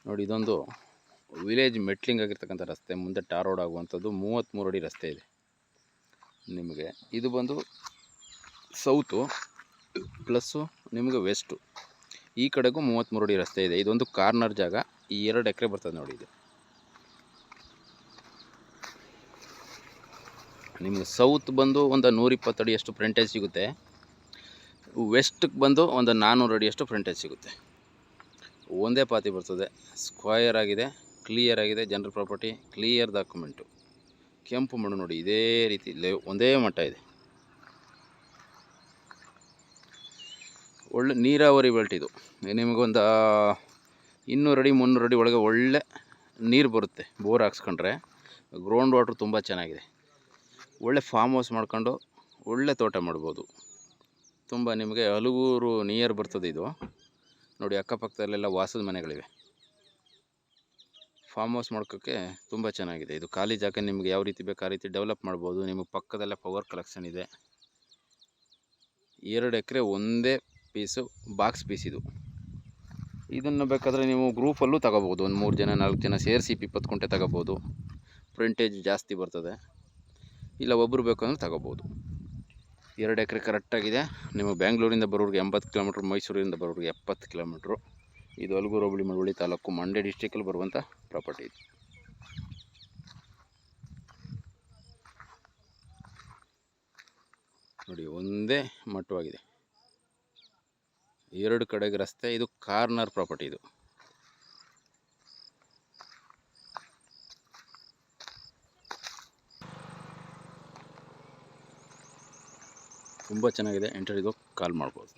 ನೋಡಿ, ಇದೊಂದು village metalling ಆಗಿರ್ತಕ್ಕಂಥ ರಸ್ತೆ. ಮುಂದೆ ಟಾರ್ ರೋಡ್ ಆಗುವಂಥದ್ದು 33 ಅಡಿ ರಸ್ತೆ ಇದೆ ನಿಮಗೆ. ಇದು ಬಂದು ಸೌತು ಪ್ಲಸ್ಸು ನಿಮಗೆ ವೆಸ್ಟು. ಈ ಕಡೆಗೂ 33 ಅಡಿ ರಸ್ತೆ ಇದೆ. ಇದೊಂದು ಕಾರ್ನರ್ ಜಾಗ. ಈ 2 ಎಕರೆ ಬರ್ತದೆ ನೋಡಿ. ಇದು ನಿಮಗೆ ಸೌತ್ ಬಂದು ಒಂದು 120 ಅಡಿಯಷ್ಟು ಫ್ರಂಟೇಜ್ ಸಿಗುತ್ತೆ. ವೆಸ್ಟ್ಗೆ ಬಂದು ಒಂದು 400 ಅಡಿಯಷ್ಟು ಫ್ರಂಟೇಜ್ ಸಿಗುತ್ತೆ. ಒಂದೇ ಪಾತಿ ಬರ್ತದೆ. ಸ್ಕ್ವಯರ್ ಆಗಿದೆ, ಕ್ಲಿಯರ್ ಆಗಿದೆ. General property, clear document. ಕೆಂಪು ಮಣ್ಣು ನೋಡಿ, ಇದೇ ರೀತಿ ಒಂದೇ ಮಟ್ಟ ಇದೆ. ಒಳ್ಳೆ ನೀರಾವರಿ ಬೆಲ್ಟ್ ಇದು. ನಿಮಗೊಂದು 200 ಅಡಿ 300 ಅಡಿ ಒಳಗೆ ಒಳ್ಳೆ ನೀರು ಬರುತ್ತೆ. ಬೋರ್ ಹಾಕ್ಸ್ಕೊಂಡ್ರೆ ಗ್ರೌಂಡ್ ವಾಟ್ರ್ ತುಂಬ ಚೆನ್ನಾಗಿದೆ. ಒಳ್ಳೆ ಫಾರ್ಮ್ ಹೌಸ್ ಮಾಡ್ಕೊಂಡು ಒಳ್ಳೆ ತೋಟ ಮಾಡ್ಬೋದು. ತುಂಬ ನಿಮಗೆ ಹಲಗೂರು ನಿಯರ್ ಬರ್ತದೆ ಇದು ನೋಡಿ. ಅಕ್ಕಪಕ್ಕದಲ್ಲೆಲ್ಲ ವಾಸದ ಮನೆಗಳಿವೆ. ಫಾರ್ಮ್ ಹೌಸ್ ಮಾಡ್ಕೋಕ್ಕೆ ತುಂಬ ಚೆನ್ನಾಗಿದೆ. ಇದು ಖಾಲಿ ಜಾಗ ನಿಮಗೆ ಯಾವ ರೀತಿ ಬೇಕು ಆ ರೀತಿ ಡೆವಲಪ್ ಮಾಡ್ಬೋದು. ನಿಮಗೆ ಪಕ್ಕದಲ್ಲೇ ಪವರ್ ಕಲೆಕ್ಷನ್ ಇದೆ. 2 ಎಕರೆ ಒಂದೇ ಪೀಸು, ಬಾಕ್ಸ್ ಪೀಸ್ ಇದು. ಇದನ್ನು ಬೇಕಾದರೆ ನೀವು ಗ್ರೂಪಲ್ಲೂ ತಗೋಬೋದು. ಒಂದು 3 ಜನ 4 ಜನ ಸೇರಿಸಿ 20 ಕುಂಟೆ ತಗೋಬೋದು. ಫ್ರಂಟೇಜ್ ಜಾಸ್ತಿ ಬರ್ತದೆ. ಇಲ್ಲ ಒಬ್ಬರು ಬೇಕು ಅಂದರೆ ತಗೋಬೋದು. 2 ಎಕರೆ ಕರೆಕ್ಟಾಗಿದೆ. ನಿಮಗೆ ಬ್ಯಾಂಗ್ಳೂರಿಂದ ಬರೋರಿಗೆ 80 ಕಿಲೋಮೀಟ್ರ್, ಮೈಸೂರಿಂದ ಬರೋರಿಗೆ 70 ಕಿಲೋಮೀಟ್ರು. ಇದು ಹಲಗೂರು ಹೋಬಳಿ ಮಳವಳ್ಳಿ ತಾಲೂಕು, ಮಂಡ್ಯ ಡಿಸ್ಟಿಕಲ್ಲಿ ಬರುವಂಥ ಪ್ರಾಪರ್ಟಿ ಇದು. ನೋಡಿ, ಒಂದೇ ಮಟ್ಟವಾಗಿದೆ. 2 ಕಡೆಗೆ ರಸ್ತೆ. ಇದು ಕಾರ್ನರ್ ಪ್ರಾಪರ್ಟಿ. ಇದು ತುಂಬ ಚೆನ್ನಾಗಿದೆ. ಎಂಟರ್ ಇದು ಕಾಲ್ ಮಾಡ್ಬೋದು.